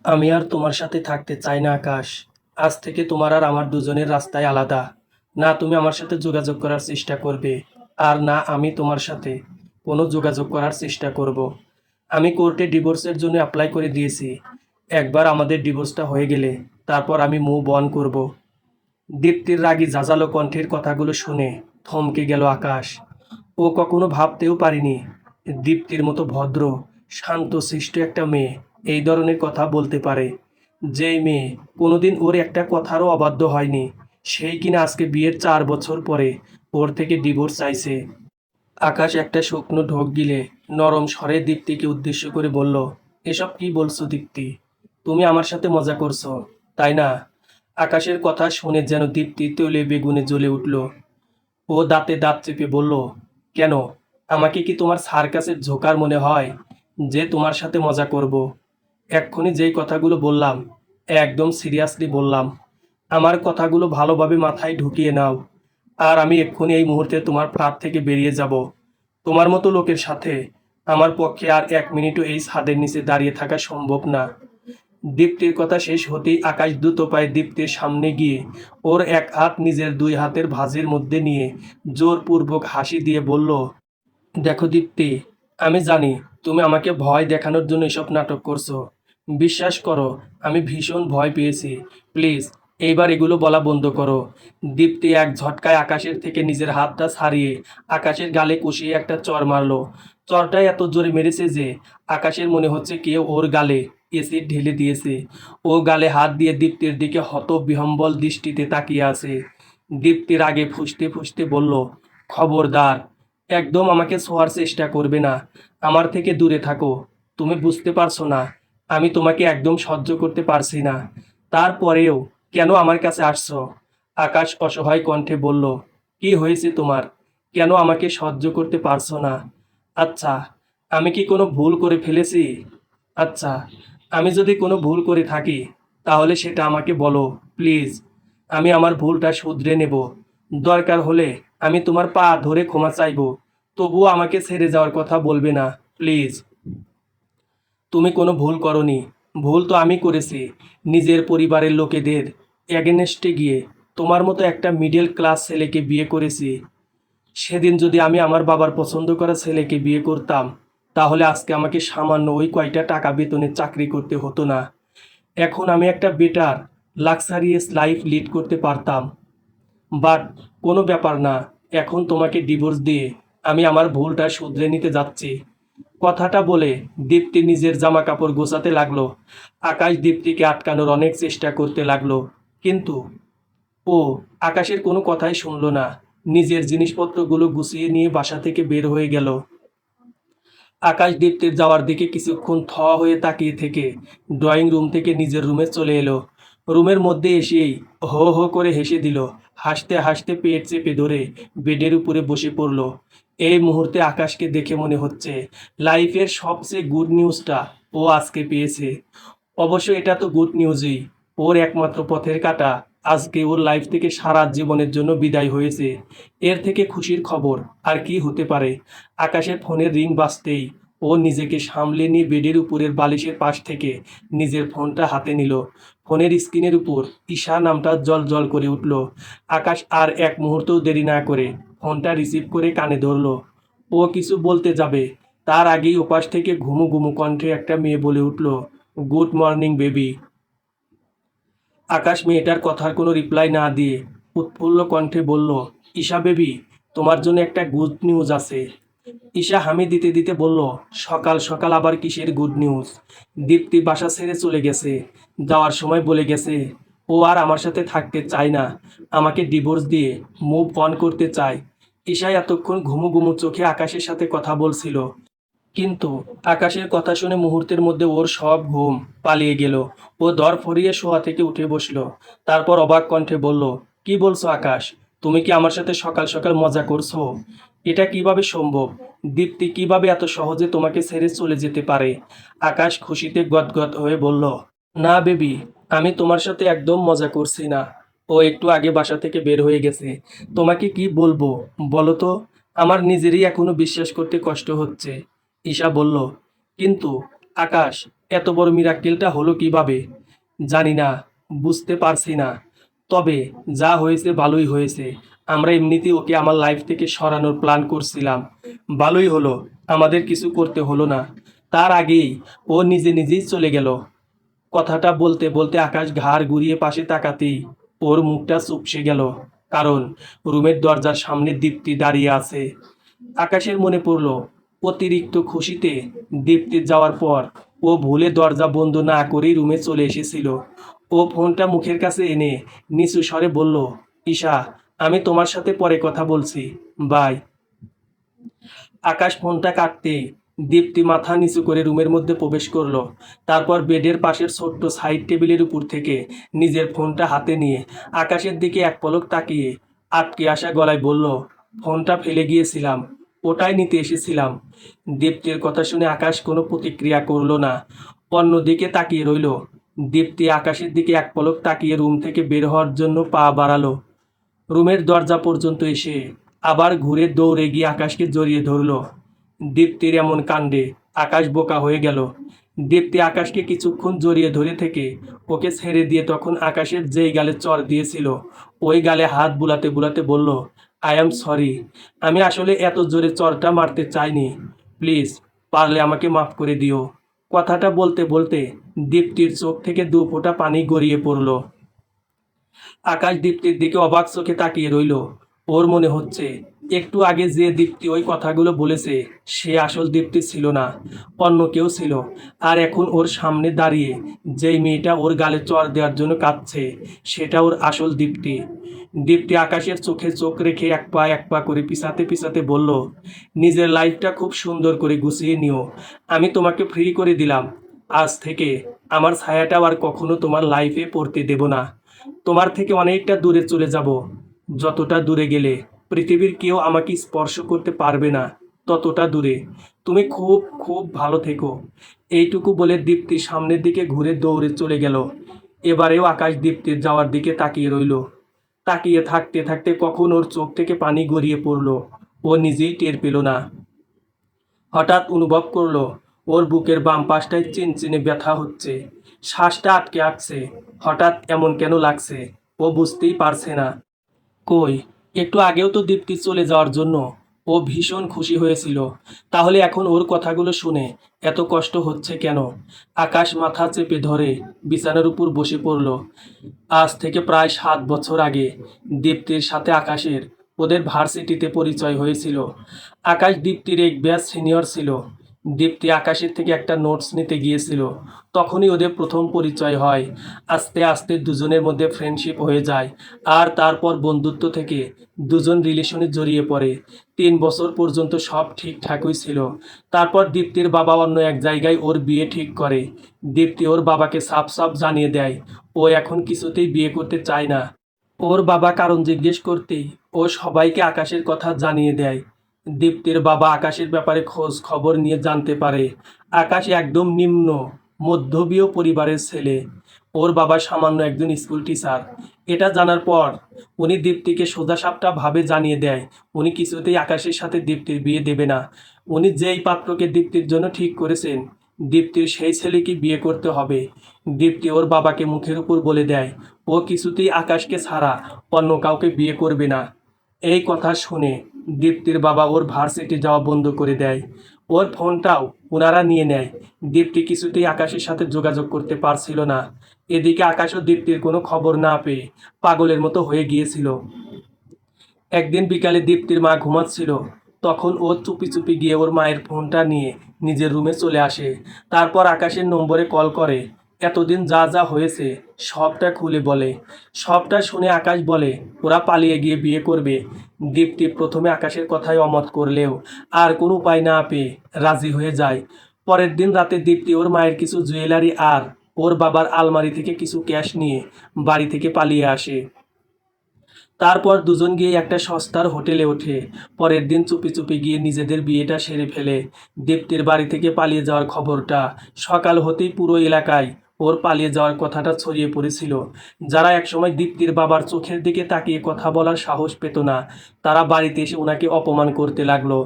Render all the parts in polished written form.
আমি আর তোমার সাথে থাকতে চাই না আকাশ। আজ থেকে তোমার আর আমার দুজনের রাস্তায় আলাদা। না তুমি আমার সাথে যোগাযোগ করার চেষ্টা করবে, আর না আমি তোমার সাথে কোনো যোগাযোগ করার চেষ্টা করব। আমি কোর্টে ডিভোর্সের জন্য অ্যাপ্লাই করে দিয়েছি। একবার আমাদের ডিভোর্সটা হয়ে গেলে তারপর আমি মুভ অন করব। দীপ্তির রাগী জাজালো কণ্ঠের কথাগুলো শুনে থমকে গেল আকাশ। ও কখনো ভাবতেও পারেনি দীপ্তির মতো ভদ্র, শান্ত শিষ্ট একটা মেয়ে এই ধরনের কথা বলতে পারে। যেই মেয়ে কোনোদিন ওর একটা কথারও অবাধ্য হয়নি, সেই কিনা আজকে বিয়ের 4 বছর পরে ওর থেকে ডিভোর্স চাইছে। আকাশ একটা শুকনো ঢোক গিলে নরম স্বরে দীপ্তিকে উদ্দেশ্য করে বলল, এসব কি বলছো দীপ্তি? তুমি আমার সাথে মজা করছো, তাই না? আকাশের কথা শুনে যেন দীপ্তি তেলে বেগুনে জ্বলে উঠল। ও দাঁতে দাঁত চেপে বলল, কেন? আমাকে কি তোমার সার্কাসের ঝোকার মনে হয় যে তোমার সাথে মজা করব? এক্ষুনি যেই কথাগুলো বললাম একদম সিরিয়াসলি বললাম। আমার কথাগুলো ভালোভাবে মাথায় ঢুকিয়ে নাও, আর আমি এক্ষুনি এই মুহূর্তে তোমার ফ্ল্যাট থেকে বেরিয়ে যাব। তোমার মতো লোকের সাথে আমার পক্ষে আর 1 মিনিটও এই ছাদের নিচে দাঁড়িয়ে থাকা সম্ভব না। দীপ্তির কথা শেষ হতেই আকাশ দ্রুত পায়ে দীপ্তির সামনে গিয়ে ওর এক হাত নিজের 2 হাতের ভাঁজের মধ্যে নিয়ে জোরপূর্বক হাসি দিয়ে বলল, দেখো দীপ্তি, আমি জানি তুমি আমাকে ভয় দেখানোর জন্য এসব নাটক করছো। বিশ্বাস করো, আমি ভীষণ ভয় পেয়েছি। প্লিজ এইবার এগুলো বলা বন্ধ করো। দীপ্তি এক ঝটকায় আকাশের থেকে নিজের হাতটা ছাড়িয়ে আকাশের গালে কষিয়ে একটা চড় মারলো। চড়টাই এত জোরে মেরেছে যে আকাশের মনে হচ্ছে কেউ ওর গালে এসিড ঢেলে দিয়েছে। ও গালে হাত দিয়ে দীপ্তির দিকে হতবিহ্বল দৃষ্টিতে তাকিয়ে আছে। দীপ্তির আগে ফুঁসতে ফুঁসতে বলল, খবরদার, একদম আমাকে ছোঁয়ার চেষ্টা করবে না। আমার থেকে দূরে থাকো। তুমি বুঝতে পারছো না আমি তোমাকে একদম সহ্য করতে পারছি না। তারপরেও কেন আমার কাছে আসছো? আকাশ অসহায় কণ্ঠে বলল, কি হয়েছে তোমার? কেন আমাকে সহ্য করতে পারছো না? আচ্ছা, আমি কি কোনো ভুল করে ফেলেছি? আচ্ছা, আমি যদি কোনো ভুল করে থাকি তাহলে সেটা আমাকে বলো প্লিজ। আমি আমার ভুলটা শুধরে নেব। দরকার হলে আমি তোমার পা ধরে ক্ষমা চাইবো। তবুও আমাকে ছেড়ে যাওয়ার কথা বলবে না, প্লিজ। তুমি কোনো ভুল করনি। ভুল তো আমি করেছি। নিজের পরিবারের লোকেদের এগেনস্টে গিয়ে তোমার মতো একটা মিডল ক্লাস ছেলেকে বিয়ে করেছি। সেদিন যদি আমি আমার বাবার পছন্দ করা ছেলেকে বিয়ে করতাম তাহলে আজকে আমাকে সামান্য ওই কয়টা টাকা বেতনের চাকরি করতে হতো না। এখন আমি একটা বেটার লাক্সারিয়াস লাইফ লিড করতে পারতাম। বাট কোনো ব্যাপার না, এখন তোমাকে ডিভোর্স দিয়ে আমি আমার ভুলটা শুধরে নিতে যাচ্ছি। কথাটা বলে দীপ্তি নিজের জামা কাপড় গোছাতে লাগলো। আকাশ দীপ্তিকে আটকানোর অনেক চেষ্টা করতে লাগলো, কিন্তু ও আকাশের কোনো কথাই শুনলো না। নিজের জিনিসপত্রগুলো গুছিয়ে নিয়ে বাসা থেকে বের হয়ে গেল। আকাশ দীপ্তির যাওয়ার দিকে কিছুক্ষণ হয়ে তাকিয়ে থেকে ড্রয়িং রুম থেকে নিজের রুমে চলে এলো। রুমের মধ্যে এসেই হো হো করে হেসে দিল। হাসতে হাসতে পেট চেপে ধরে বেডের উপরে বসে পড়ল। এই মুহূর্তে আকাশকে দেখে মনে হচ্ছে লাইফের সবচেয়ে গুড নিউজটা ও আজকে পেয়েছে। অবশ্য এটা তো গুড নিউজই। ওর একমাত্র পথের কাঁটা আজকে ওর লাইফ থেকে সারা জীবনের জন্য বিদায় হয়েছে। এর থেকে খুশির খবর আর কি হতে পারে? আকাশের ফোনের রিং বাজতেই ও নিজেকে সামলে নিয়ে বেডের উপরের বালিশের পাশ থেকে নিজের ফোনটা হাতে নিল। ফোনের স্ক্রিনের উপর ঈশা নামটা জল জল করে উঠল। আকাশ আর এক মুহূর্তও দেরি না করে ফোনটা রিসিভ করে কানে ধরল। ও কিছু বলতে যাবে, তার আগেই ওপাশ থেকে ঘুমু ঘুমু কণ্ঠে একটা মেয়ে বলে উঠল, গুড মর্নিং বেবি। আকাশ মেয়েটার কথার কোনো রিপ্লাই না দিয়ে উৎফুল্ল কণ্ঠে বলল, ঈশা বেবি, তোমার জন্য একটা গুড নিউজ আছে। ঈশা হামি দিতে দিতে বলল, সকাল সকাল আবার কিসের গুড নিউজ? দীপ্তি বাসা ছেড়ে চলে গেছে। যাওয়ার সময় বলে গেছে ও আর আমার সাথে থাকতে চায় না, আমাকে ডিভোর্স দিয়ে মুভ অন করতে চায়। ঈশা এতক্ষণ ঘুমু ঘুমু চোখে আকাশের সাথে কথা বলছিল, কিন্তু আকাশের কথা শুনে মুহূর্তের মধ্যে ওর সব ঘুম পালিয়ে গেল। ও ধরফরিয়ে শোয়া থেকে উঠে বসলো। তারপর অবাক কণ্ঠে বলল, কি বলছো আকাশ? তুমি কি আমার সাথে সকাল সকাল মজা করছো? এটা কিভাবে সম্ভব? দীপ্তি কিভাবে এত সহজে তোমাকে ছেড়ে চলে যেতে পারে? আকাশ খুশিতে গদগদ হয়ে বলল, না বেবি, আমি তোমার সাথে একদম মজা করছি না। ও একটু আগে বাসা থেকে বের হয়ে গেছে। তোমাকে কি বলবো বলো তো? আমার নিজেরই এখনো বিশ্বাস করতে কষ্ট হচ্ছে। ঈশা বলল, কিন্তু আকাশ, এত বড় মিরাক্কেলটা হলো কিভাবে জানি না, বুঝতে পারছি না। তবে যা হয়েছে ভালোই হয়েছে। আমরা এমনিতেই ওকে আমার লাইফ থেকে সরানোর প্ল্যান করছিলাম। ভালোই হলো, আমাদের কিছু করতে হলো না। তার আগেই ও নিজে নিজেই চলে গেল। কথাটা বলতে বলতে আকাশ ঘাড় ঘুরিয়ে পাশে তাকাতেই ওর মুখটা চুপসে গেল। কারণ রুমের দরজার সামনে দীপ্তি দাঁড়িয়ে আছে। আকাশের মনে পড়ল অতিরিক্ত খুশিতে দীপ্তির যাওয়ার পর ও ভুলে দরজা বন্ধ না করেই রুমে চলে এসেছিল। ও ফোনটা মুখের কাছে এনে নিচু স্বরে বলল, ঈশা, আমি তোমার সাথে পরে কথা বলছি, বাই। আকাশ ফোনটা কাটতে দীপ্তি মাথা নিচু করে রুমের মধ্যে প্রবেশ করলো। তারপর বেডের পাশের ছোট্ট সাইড টেবিলের উপর থেকে নিজের ফোনটা হাতে নিয়ে আকাশের দিকে এক পলক তাকিয়ে আটকে আসা গলায় বলল, ফোনটা ফেলে গিয়েছিলাম, ওটাই নিতে এসেছিলাম। দীপ্তির কথা শুনে আকাশ কোনো প্রতিক্রিয়া করলো না, অন্যদিকে তাকিয়ে রইল। দীপ্তি আকাশের দিকে এক পলক তাকিয়ে রুম থেকে বের হওয়ার জন্য পা বাড়ালো। রুমের দরজা পর্যন্ত এসে আবার ঘুরে দৌড়ে গিয়ে আকাশকে জড়িয়ে ধরল। দীপ্তির এমন কাণ্ডে আকাশ বোকা হয়ে গেল। দীপ্তি আকাশকে কিছুক্ষণ জড়িয়ে ধরে থেকে ওকে ছেড়ে দিয়ে তখন আকাশের যেই গালে চড় দিয়েছিল ওই গালে হাত বুলাতে বুলাতে বলল, আই অ্যাম সরি, আমি আসলে এত জোরে চড়টা মারতে চাইনি, প্লিজ পারলে আমাকে মাফ করে দিও। কথাটা বলতে বলতে দীপ্তির চোখ থেকে দু ফোঁটা পানি গড়িয়ে পড়ল। আকাশ দীপ্তির দিকে অবাক চোখে তাকিয়ে রইল। ওর মনে হচ্ছে একটু আগে যে দীপ্তি ওই কথাগুলো বলেছে সে আসল দীপ্তি ছিল না, অন্য কেউ ছিল। আর এখন ওর সামনে দাঁড়িয়ে যেই মেয়েটা ওর গালে চড় দেওয়ার জন্য কাঁদছে সেটা ওর আসল দীপ্তি। দীপ্তি আকাশের চোখে চোখ রেখে এক পা করে পিছাতে পিছাতে বলল, নিজের লাইফটা খুব সুন্দর করে গুছিয়ে নিও, আমি তোমাকে ফ্রি করে দিলাম। আজ থেকে আমার ছায়াটাও আর কখনো তোমার লাইফে পড়তে দেব না। তোমার থেকে অনেকটা দূরে চলে যাব, যতটা দূরে গেলে পৃথিবীর কেউ আমাকে স্পর্শ করতে পারবে না, ততটা দূরে। তুমি খুব খুব ভালো থেকো। এইটুকু বলে দীপ্তি সামনের দিকে ঘুরে দৌড়ে চলে গেল। এবারেও আকাশ দীপ্তির যাওয়ার দিকে তাকিয়ে রইল। তাকিয়ে থাকতে থাকতে কখন ওর চোখ থেকে পানি গড়িয়ে পড়ল ও নিজেই টের পেল না। হঠাৎ অনুভব করলো ওর বুকের বাম পাশটায় চিনচিনে ব্যথা হচ্ছে, শ্বাসটা আটকে আসছে। হঠাৎ এমন কেন লাগছে ও বুঝতেই পারছে না। কই, একটু আগেও তো দীপ্তি চলে যাওয়ার জন্য ও ভীষণ খুশি হয়েছিল, তাহলে এখন ওর কথাগুলো শুনে এত কষ্ট হচ্ছে কেন? আকাশ মাথা চেপে ধরে বিছানার উপর বসে পড়ল। আজ থেকে প্রায় 7 বছর আগে দীপ্তির সাথে আকাশের ওদের ভার্সিটিতে পরিচয় হয়েছিল। আকাশ দীপ্তির এক ব্যাচ সিনিয়র ছিল। দীপ্তি আকাশের থেকে একটা নোটস নিতে গিয়েছিল, তখনই ওদের প্রথম পরিচয় হয়। আস্তে আস্তে দুজনের মধ্যে ফ্রেন্ডশিপ হয়ে যায়। আর তারপর বন্ধুত্ব থেকে দুজন রিলেশনে জড়িয়ে পড়ে। 3 বছর পর্যন্ত সব ঠিকঠাকই ছিল। তারপর দীপ্তির বাবা অন্য এক জায়গায় ওর বিয়ে ঠিক করে। দীপ্তি ওর বাবাকে সাফ সাফ জানিয়ে দেয় ও এখন কিছুতেই বিয়ে করতে চায় না। ওর বাবা কারণ জিজ্ঞেস করতেই ও সবাইকে আকাশের কথা জানিয়ে দেয়। দীপ্তির বাবা আকাশের ব্যাপারে খোঁজ খবর নিয়ে জানতে পারে আকাশ একদম নিম্ন মধ্যবিত্ত পরিবারের ছেলে। ওর বাবা সামান্য একজন স্কুল টিচার। এটা জানার পর উনি দীপ্তিকে সোজাসাপটা ভাবে জানিয়ে দেয় উনি কিছুতেই আকাশের সাথে দীপ্তির বিয়ে দেবে না। উনি যেই পাত্রকে দীপ্তির জন্য ঠিক করেছেন দীপ্তির সেই ছেলেকে বিয়ে করতে হবে। দীপ্তি ওর বাবাকে মুখের উপর বলে দেয় ও কিছুতেই আকাশকে ছাড়া অন্য কাউকে বিয়ে করবে না। এই কথা শুনে দীপ্তির বাবা ওর ভার্সিটি যাওয়া বন্ধ করে দেয়। ওর ফোনটাও ওনারা নিয়ে নেয়। দীপ্তি কিছুতেই আকাশের সাথে যোগাযোগ করতে পারছিল না। এদিকে আকাশও দীপ্তির কোনো খবর না পেয়ে পাগলের মতো হয়ে গিয়েছিল। একদিন বিকালে দীপ্তির মা ঘুমাচ্ছিল, তখন ও চুপি চুপি গিয়ে ওর মায়ের ফোনটা নিয়ে নিজের রুমে চলে আসে। তারপর আকাশের নম্বরে কল করে এতদিন যা যা হয়েছে সবটা খুলে বলে। সবটা শুনে আকাশ বলে ওরা পালিয়ে গিয়ে বিয়ে করবে। দীপ্তি প্রথমে আকাশের কথায় অমত করলেও আর কোনো উপায় না পেয়ে রাজি হয়ে যায়। পরের দিন রাতে দীপ্তি ওর মায়ের কিছু জুয়েলারি আর ওর বাবার আলমারি থেকে কিছু ক্যাশ নিয়ে বাড়ি থেকে পালিয়ে আসে। তারপর দুজন গিয়ে একটা সস্তার হোটেলে ওঠে। পরের দিন চুপি চুপি গিয়ে নিজেদের বিয়েটা সেরে ফেলে। দীপ্তির বাড়ি থেকে পালিয়ে যাওয়ার খবরটা সকাল হতেই পুরো এলাকায় ওর পালিয়ে যাওয়ার কথাটা ছড়িয়ে পড়েছিল। যারা একসময় দীপ্তির বাবার চোখের দিকে তাকিয়ে কথা বলার সাহস পেত না, তারা বাড়িতে এসে ওনাকে অপমান করতে লাগলো।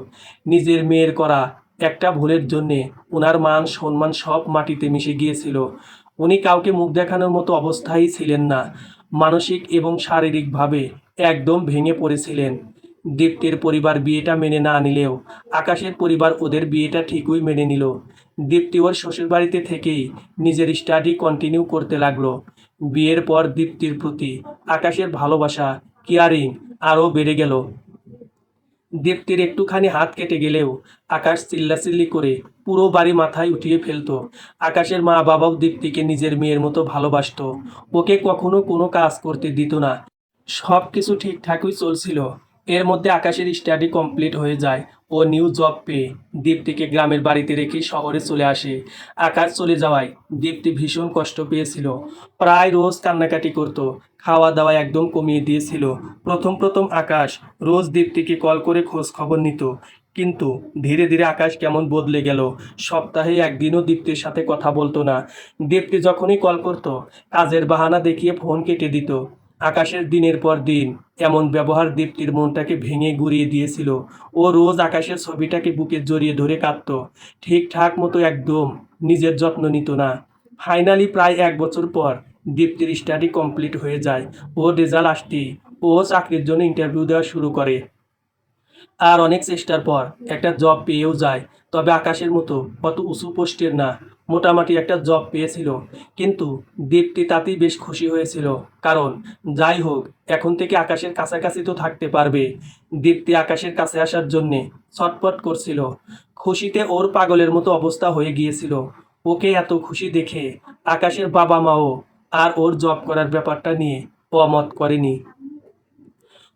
নিজের মেয়ের করা একটা ভুলের জন্যে ওনার মান সম্মান সব মাটিতে মিশে গিয়েছিল। উনি কাউকে মুখ দেখানোর মতো অবস্থায় ছিলেন না। মানসিক এবং শারীরিকভাবে একদম ভেঙে পড়েছিলেন। দীপ্তির পরিবার বিয়েটা মেনে না নিলেও আকাশের পরিবার ওদের বিয়েটা ঠিকই মেনে নিল। দীপ্তি ওর শ্বশুরবাড়িতে থেকেই নিজের স্টাডি কন্টিনিউ করতে লাগলো। বিয়ের পর দীপ্তির প্রতি আকাশের ভালোবাসা, কেয়ারিং আরও বেড়ে গেল। দীপ্তির একটুখানি হাত কেটে গেলেও আকাশ চিল্লাচিল্লি করে পুরো বাড়ি মাথায় উঠিয়ে ফেলতো। আকাশের মা বাবাও দীপ্তিকে নিজের মেয়ের মতো ভালোবাসতো। ওকে কখনো কোনো কাজ করতে দিত না। সব কিছু ঠিকঠাকই চলছিল। এর মধ্যে আকাশের স্টাডি কমপ্লিট হয়ে যায়। ও নিউ জব পেয়ে দীপ্তিকে গ্রামের বাড়িতে রেখে শহরে চলে আসে। আকাশ চলে যাওয়ায় দীপ্তি ভীষণ কষ্ট পেয়েছিল। প্রায় রোজ কান্নাকাটি করত। খাওয়া দাওয়া একদম কমিয়ে দিয়েছিল। প্রথম প্রথম আকাশ রোজ দীপ্তিকে কল করে খোঁজ খবর নিত। কিন্তু ধীরে ধীরে আকাশ কেমন বদলে গেল। সপ্তাহে একদিনও দীপ্তির সাথে কথা বলতো না। দীপ্তি যখনই কল করত, কাজের বাহানা দেখিয়ে ফোন কেটে দিত। আকাশের দিনের পর দিন এমন ব্যবহার দীপ্তির মনটাকে ভেঙে গুঁড়িয়ে দিয়েছিল। ও রোজ আকাশের ছবিটাকে বুকে জড়িয়ে ধরে কাঁদত। ঠিকঠাক মতো একদম নিজের যত্ন নিত না। ফাইনালি প্রায় 1 বছর পর দীপ্তির স্টাডি কমপ্লিট হয়ে যায়। ও রেজাল্ট আসতেই ও চাকরির জন্য ইন্টারভিউ দেওয়া শুরু করে। আর অনেক চেষ্টার পর একটা জব পেয়েও যায়। তবে আকাশের মতো অত উঁচু পোস্টের না, মোটামুটি একটা জব পেয়েছিল। কিন্তু দীপ্তি তাতেই বেশ খুশি হয়েছিল। কারণ যাই হোক, এখন থেকে আকাশের কাছাকাছি তো থাকতে পারবে। দীপ্তি আকাশের কাছে আসার জন্যে ছটফট করছিল। খুশিতে ওর পাগলের মতো অবস্থা হয়ে গিয়েছিল। ওকে এত খুশি দেখে আকাশের বাবা মাও আর ওর জব করার ব্যাপারটা নিয়ে অমত করেনি।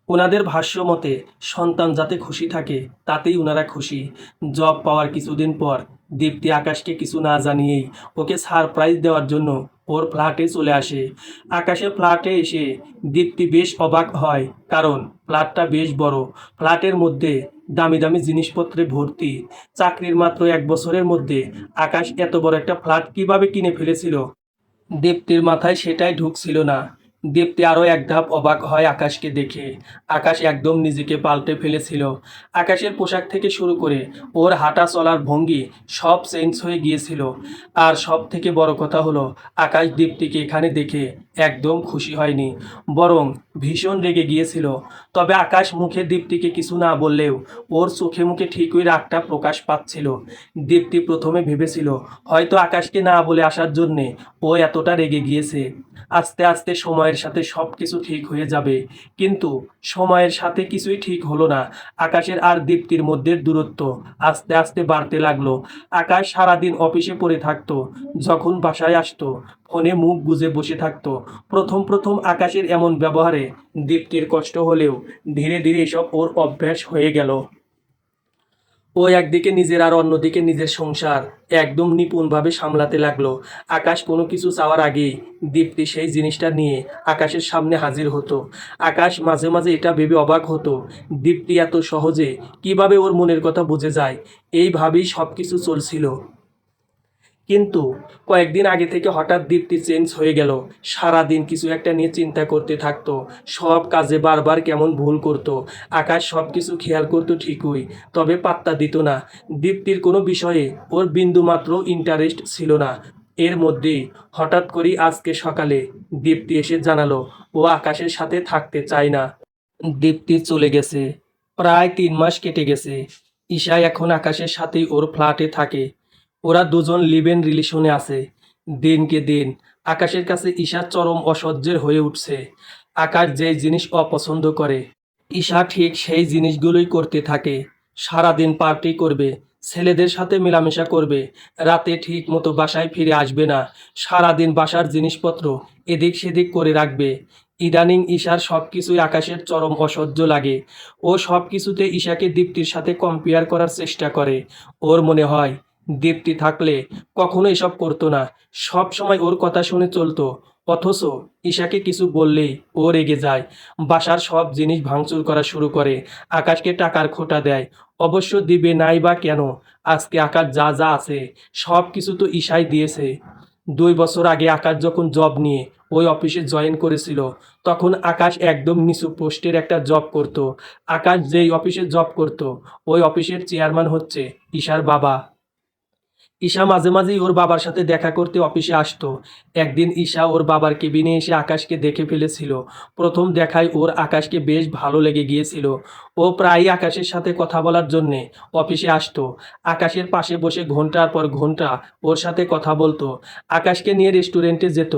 ওনাদের ভাষ্য মতে সন্তান যাতে খুশি থাকে তাতেই ওনারা খুশি। জব পাওয়ার কিছুদিন পর দীপ্তি আকাশকে কিছু না জানিয়েই ওকে সারপ্রাইজ দেওয়ার জন্য ওর ফ্ল্যাটে চলে আসে। আকাশের ফ্ল্যাটে এসে দীপ্তি বেশ অবাক হয়, কারণ ফ্ল্যাটটা বেশ বড়। ফ্ল্যাটের মধ্যে দামি দামি জিনিসপত্রে ভর্তি। চাকরির মাত্র 1 বছরের মধ্যে আকাশ এত বড় একটা ফ্ল্যাট কিভাবে কিনে ফেলেছিল, দীপ্তির মাথায় সেটাই ঢুকছিল না। দীপ্তি আরও এক ধাপ অবাক হয় আকাশকে দেখে। আকাশ একদম নিজেকে পাল্টে ফেলেছিল। আকাশের পোশাক থেকে শুরু করে ওর হাঁটা চলার ভঙ্গি সব চেঞ্জ হয়ে গিয়েছিল। আর সব থেকে বড় কথা হলো, আকাশ দীপ্তিকে এখানে দেখে একদম খুশি হয়নি, বরং ভীষণ রেগে গিয়েছিল। তবে আকাশ মুখে দীপ্তিকে কিছু না বললেও ওর চোখে মুখে ঠিকই রাগটা প্রকাশ পাচ্ছিল। দীপ্তি প্রথমে ভেবেছিল হয়তো আকাশকে না বলে আসার জন্যে ও এতটা রেগে গিয়েছে। আস্তে আস্তে সময়ের সাথে সব কিছু ঠিক হয়ে যাবে। কিন্তু সময়ের সাথে কিছুই ঠিক হলো না। আকাশের আর দীপ্তির মধ্যে দূরত্ব আস্তে আস্তে বাড়তে লাগলো। আকাশ সারাদিন অফিসে পড়ে থাকতো। যখন বাসায় আসতো ফোনে মুখ গুজে বসে থাকতো। প্রথম প্রথম আকাশের এমন ব্যবহারে দীপ্তির কষ্ট হলেও ধীরে ধীরে এসব ওর অভ্যাস হয়ে গেল। ও একদিকে নিজের আর অন্যদিকে নিজের সংসার একদম নিপুণভাবে সামলাতে লাগলো। আকাশ কোনো কিছু চাওয়ার আগেই দীপ্তি সেই জিনিসটা নিয়ে আকাশের সামনে হাজির হতো। আকাশ মাঝে মাঝে এটা ভেবে অবাক হতো, দীপ্তি এত সহজে কিভাবে ওর মনের কথা বুঝে যায়। এইভাবেই সব কিছু চলছিল। কিন্তু কয়েকদিন আগে থেকে হঠাৎ দীপ্তি চেঞ্জ হয়ে গেল। সারাদিন কিছু একটা নিয়ে চিন্তা করতে থাকতো। সব কাজে বারবার কেমন ভুল করতো। আকাশ সব কিছু খেয়াল করতো ঠিকই, তবে পাত্তা দিত না। দীপ্তির কোনো বিষয়ে ওর বিন্দুমাত্র ইন্টারেস্ট ছিল না। এর মধ্যেই হঠাৎ করেই আজকে সকালে দীপ্তি এসে জানালো ও আকাশের সাথে থাকতে চায় না। দীপ্তি চলে গেছে। প্রায় 3 মাস কেটে গেছে। ঈশা এখন আকাশের সাথেই ওর ফ্ল্যাটে থাকে। ওরা দুজন লিভ ইন রিলেশনে আছে। দিনকে দিন আকাশের কাছে ঈশা চরম অসহ্যের হয়ে উঠছে। আকাশ যেই জিনিস অপছন্দ করে ঈশা ঠিক সেই জিনিসগুলোই করতে থাকে। সারাদিন পার্টি করবে, ছেলেদের সাথে মেলামেশা করবে, রাতে ঠিক মতো বাসায় ফিরে আসবে না, সারাদিন বাসার জিনিসপত্র এদিক সেদিক করে রাখবে। ইদানিং ঈশার সব কিছুই আকাশের চরম অসহ্য লাগে। ও সব কিছুতে ঈশাকে দীপ্তির সাথে কম্পেয়ার করার চেষ্টা করে। ওর মনে হয় দীপ্তি থাকলে কখনো এসব করতো না, সব সময় ওর কথা শুনে চলতো। অথচ ঈশাকে কিছু বললেই ও রেগে যায়, বাসার সব জিনিস ভাঙচুর করা শুরু করে, আকাশকে টাকার খোঁটা দেয়। অবশ্য দিবে নাই বা কেন, আজকে আকাশ যা যা আছে সব কিছু তো ঈশাই দিয়েছে। 2 বছর আগে আকাশ যখন জব নিয়ে ওই অফিসে জয়েন করেছিল, তখন আকাশ একদম নিচু পোস্টের একটা জব করত। আকাশ যেই অফিসে জব করত, ওই অফিসের চেয়ারম্যান হচ্ছে ঈশার বাবা। ঈশা মাঝে মাঝেই ওর বাবার সাথে দেখা করতে অফিসে আসতো। একদিন ঈশা ওর বাবার কেবিনে এসে আকাশকে দেখে ফেলেছিল। প্রথম দেখায় ওর আকাশকে বেশ ভালো লেগে গিয়েছিল। ও প্রায়ই আকাশের সাথে কথা বলার জন্যে অফিসে আসতো। আকাশের পাশে বসে ঘন্টার পর ঘন্টা ওর সাথে কথা বলতো। আকাশকে নিয়ে রেস্টুরেন্টে যেত,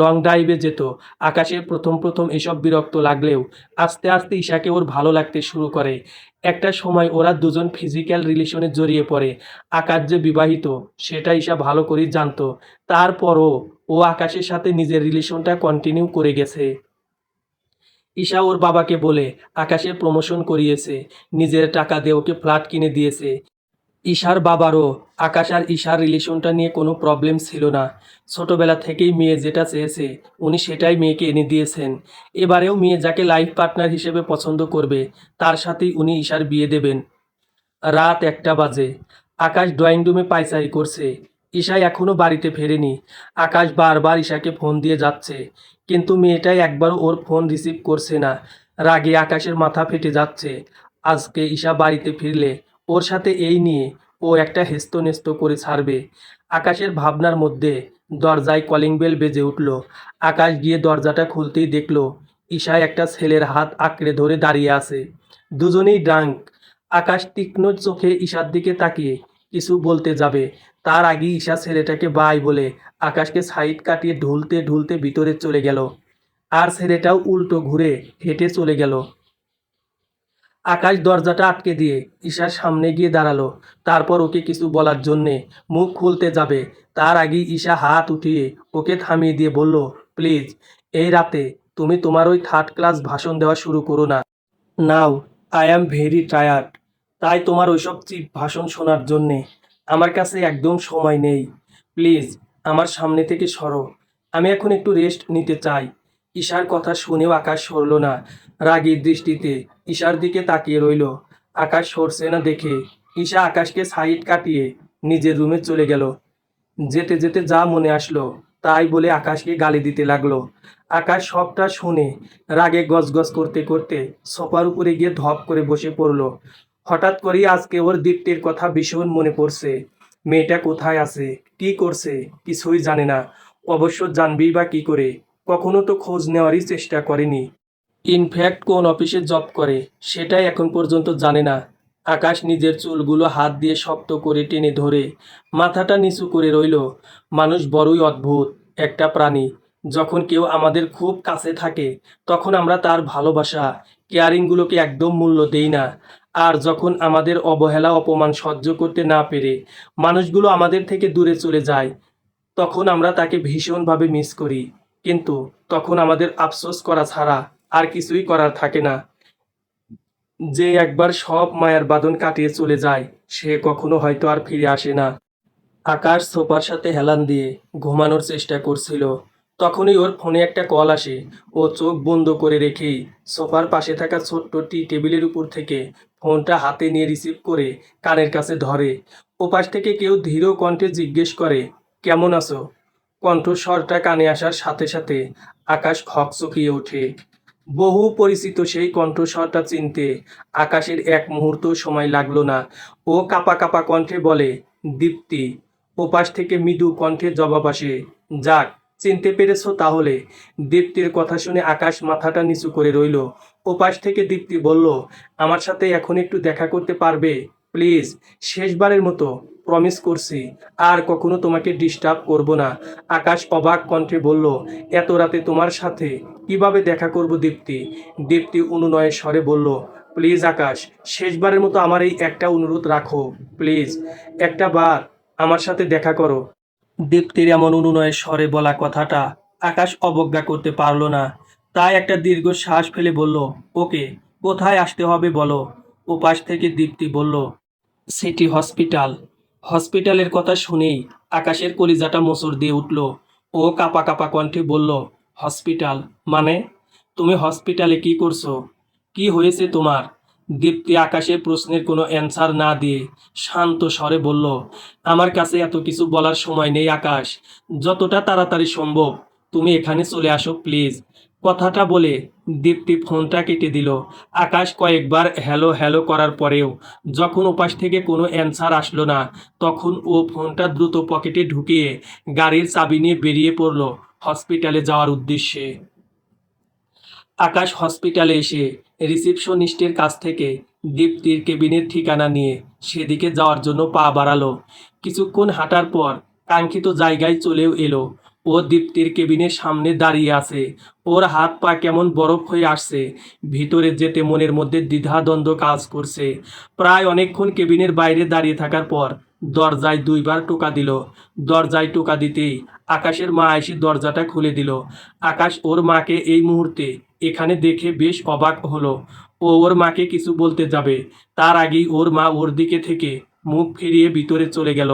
লং ড্রাইভে যেত। আকাশের প্রথম প্রথম এসব বিরক্ত লাগলেও আস্তে আস্তে ঈশাকে ওর ভালো লাগতে শুরু করে। একটা সময় ওরা দুজন ফিজিক্যাল রিলেশনে জড়িয়ে পড়ে। আকাশ যে বিবাহিত সেটা ঈশা ভালো করেই জানতো। তারপরও ও আকাশের সাথে নিজের রিলেশনটা কন্টিনিউ করে গেছে। ঈশা ওর বাবাকে বলে আকাশের প্রমোশন করিয়েছে, নিজের টাকা দিয়ে ওকে ফ্ল্যাট কিনে দিয়েছে। ঈশার বাবারও আকাশ আর ঈশার রিলেশনটা নিয়ে কোনো প্রবলেম ছিল না। ছোটবেলা থেকেই মেয়ে যেটা চেয়েছে উনি সেটাই মেয়েকে এনে দিয়েছেন। এবারেও মেয়ে যাকে লাইফ পার্টনার হিসেবে পছন্দ করবে তার সাথেই উনি ঈশার বিয়ে দেবেন। রাত 1টা বাজে। আকাশ ড্রয়িং রুমে পায়চারি করছে। ঈশা এখনও বাড়িতে ফেরেনি। আকাশ বারবার ঈশাকে ফোন দিয়ে যাচ্ছে, কিন্তু মেয়েটাই একবারও ওর ফোন রিসিভ করছে না। রাগে আকাশের মাথা ফেটে যাচ্ছে। আজকে ঈশা বাড়িতে ফিরলে ওর সাথে এই নিয়ে ও একটা হেস্তনেস্ত করে ছাড়বে। আকাশের ভাবনার মধ্যে দরজায় কলিং বেল বেজে উঠল। আকাশ গিয়ে দরজাটা খুলতেই দেখল ঈশা একটা ছেলের হাত আঁকড়ে ধরে দাঁড়িয়ে আছে। দুজনেই ড্রাঙ্ক। আকাশ তীক্ষ্ণ চোখে ঈশার দিকে তাকিয়ে কিছু বলতে যাবে, তার আগেই ঈশা ছেলেটাকে বাই বলে আকাশকে সাইড কাটিয়ে ঢুলতে ঢুলতে ভিতরে চলে গেল। আর ছেলেটাও উল্টো ঘুরে হেঁটে চলে গেল। আকাশ দরজাটা আটকে দিয়ে ঈশার সামনে গিয়ে দাঁড়ালো। তারপর ওকে কিছু বলার জন্যে মুখ খুলতে যাবে, তার আগেই ঈশা হাত উঠিয়ে ওকে থামিয়ে দিয়ে বলল, প্লিজ, এই রাতে তুমি তোমার ওই থার্ড ক্লাস ভাষণ দেওয়া শুরু করো না। নাও, আই অ্যাম ভেরি টায়ার্ড। তাই তোমার ওইসব চিপ ভাষণ শোনার জন্যে আমার কাছে একদম সময় নেই। প্লিজ আমার সামনে থেকে সরো। আমি এখন একটু রেস্ট নিতে চাই। ঈশার কথা শুনেও আকাশ সরল না। রাগীর দৃষ্টিতে ঈশার দিকে তাকিয়ে রইল। আকাশ সরছে না দেখে ঈশা আকাশকে সাইড কাটিয়ে নিজের রুমে চলে গেল। যেতে যেতে যা মনে আসলো তাই বলে আকাশকে গালি দিতে লাগলো। আকাশ সবটা শুনে রাগে গজগজ করতে করতে সোফার উপরে গিয়ে ধপ করে বসে পড়ল। হঠাৎ করেই আজকে ওর দীপ্তির কথা ভীষণ মনে পড়ছে। মেয়েটা কোথায় আছে, কি করছে, কিছুই জানে না। অবশ্য জানবেই বা কি করে, কখনো তো খোঁজ নেওয়ারই চেষ্টা করেনি। ইনফ্যাক্ট কোন অফিসে জব করে সেটাই এখন পর্যন্ত জানে না। আকাশ নিজের চুলগুলো হাত দিয়ে শক্ত করে টেনে ধরে মাথাটা নিচু করে রইল। মানুষ বড়ই অদ্ভুত একটা প্রাণী। যখন কেউ আমাদের খুব কাছে থাকে তখন আমরা তার ভালোবাসা, কেয়ারিংগুলোকে একদম মূল্য দেই না। আর যখন আমাদের অবহেলা অপমান সহ্য করতে না পেরে মানুষগুলো আমাদের থেকে দূরে চলে যায়, তখন আমরা তাকে ভীষণভাবে মিস করি। কিন্তু তখন আমাদের আফসোস করা ছাড়া আর কিছুই করার থাকে না। যে একবার সব মায়ার বাঁধন কাটিয়ে চলে যায় সে কখনো হয়তো আর ফিরে আসে না। আকাশ সোফার সাথে হেলান দিয়ে ঘুমানোর চেষ্টা করছিল, তখনই ওর ফোনে একটা কল আসে। ও চোখ বন্ধ করে রেখেই সোফার পাশে থাকা ছোট্ট টি টেবিলের উপর থেকে ফোনটা হাতে নিয়ে রিসিভ করে কানের কাছে ধরে। ওপাশ থেকে কেউ ধীর কণ্ঠে জিজ্ঞেস করে, কেমন আছো? কণ্ঠস্বরটা কানে আসার সাথে সাথে আকাশ হকচকিয়ে ওঠে। বহু পরিচিত সেই কণ্ঠস্বরটা চিনতে আকাশের এক মুহূর্ত সময় লাগলো না। ও কাঁপা কাঁপা কণ্ঠে বলে, দীপ্তি। ওপাশ থেকে মৃদু কণ্ঠে জবাব আসে, যাক, চিনতে পেরেছো তাহলে। দীপ্তির কথা শুনে আকাশ মাথাটা নিচু করে রইল। ওপাশ থেকে দীপ্তি বলল, আমার সাথে এখন একটু দেখা করতে পারবে প্লিজ? শেষবারের মতো প্রমিস করছি আর কখনো তোমাকে ডিস্টার্ব করব না। আকাশ অবাক কণ্ঠে বলল, এত রাতে তোমার সাথে কিভাবে দেখা করব দীপ্তি? দীপ্তি অনুনয়ের স্বরে বলল, প্লিজ আকাশ, শেষবারের মতো আমার এই একটা অনুরোধ রাখো প্লিজ, একটা বার আমার সাথে দেখা করো। দীপ্তির এমন অনুনয়ের স্বরে বলা কথাটা আকাশ অবজ্ঞা করতে পারল না। তাই একটা দীর্ঘ শ্বাস ফেলে বলল, ওকে, কোথায় আসতে হবে বলো। ওপাশ থেকে দীপ্তি বলল, সিটি হসপিটাল। হসপিটালের কথা শুনেই আকাশের কলিজাটা মোচড় দিয়ে উঠল। ও কাঁপা কাঁপা কণ্ঠে বলল, হসপিটাল মানে? তুমি হসপিটালে কি করছো? কি হয়েছে তোমার? দীপ্তি আকাশের প্রশ্নের কোনো অ্যান্সার না দিয়ে শান্ত স্বরে বলল, আমার কাছে এত কিছু বলার সময় নেই আকাশ। যতটা তাড়াতাড়ি সম্ভব তুমি এখানে চলে আসো প্লিজ। কথাটা বলে দীপ্তি ফোনটা কেটে দিল। আকাশ কয়েকবার হ্যালো হ্যালো করার পরেও যখন ওপাশ থেকে কোনো অ্যান্সার আসলো না, তখন ও ফোনটা দ্রুত পকেটে ঢুকিয়ে গাড়ির চাবি নিয়ে বেরিয়ে পড়ল হসপিটালে যাওয়ার উদ্দেশ্যে। আকাশ হসপিটালে এসে রিসেপশনিস্টের কাছ থেকে দীপ্তির কেবিনের ঠিকানা নিয়ে সেদিকে যাওয়ার জন্য পা বাড়ালো। কিছুক্ষণ হাঁটার পর কাঙ্ক্ষিত জায়গায় চলেও এলো। ও দীপ্তির কেবিনের সামনে দাঁড়িয়ে আছে। ওর হাত পা কেমন বরফ হয়ে আসছে। ভিতরে যেতে মনের মধ্যে দ্বিধাদ্বন্দ্ব কাজ করছে। প্রায় অনেকক্ষণ কেবিনের বাইরে দাঁড়িয়ে থাকার পর দরজায় দুইবার টোকা দিল। দরজায় টোকা দিতেই আকাশের মা এসে দরজাটা খুলে দিল। আকাশ ওর মাকে এই মুহূর্তে এখানে দেখে বেশ অবাক হলো। ও ওর মাকে কিছু বলতে যাবে, তার আগেই ওর মা ওর দিকে থেকে মুখ ফিরিয়ে ভিতরে চলে গেল।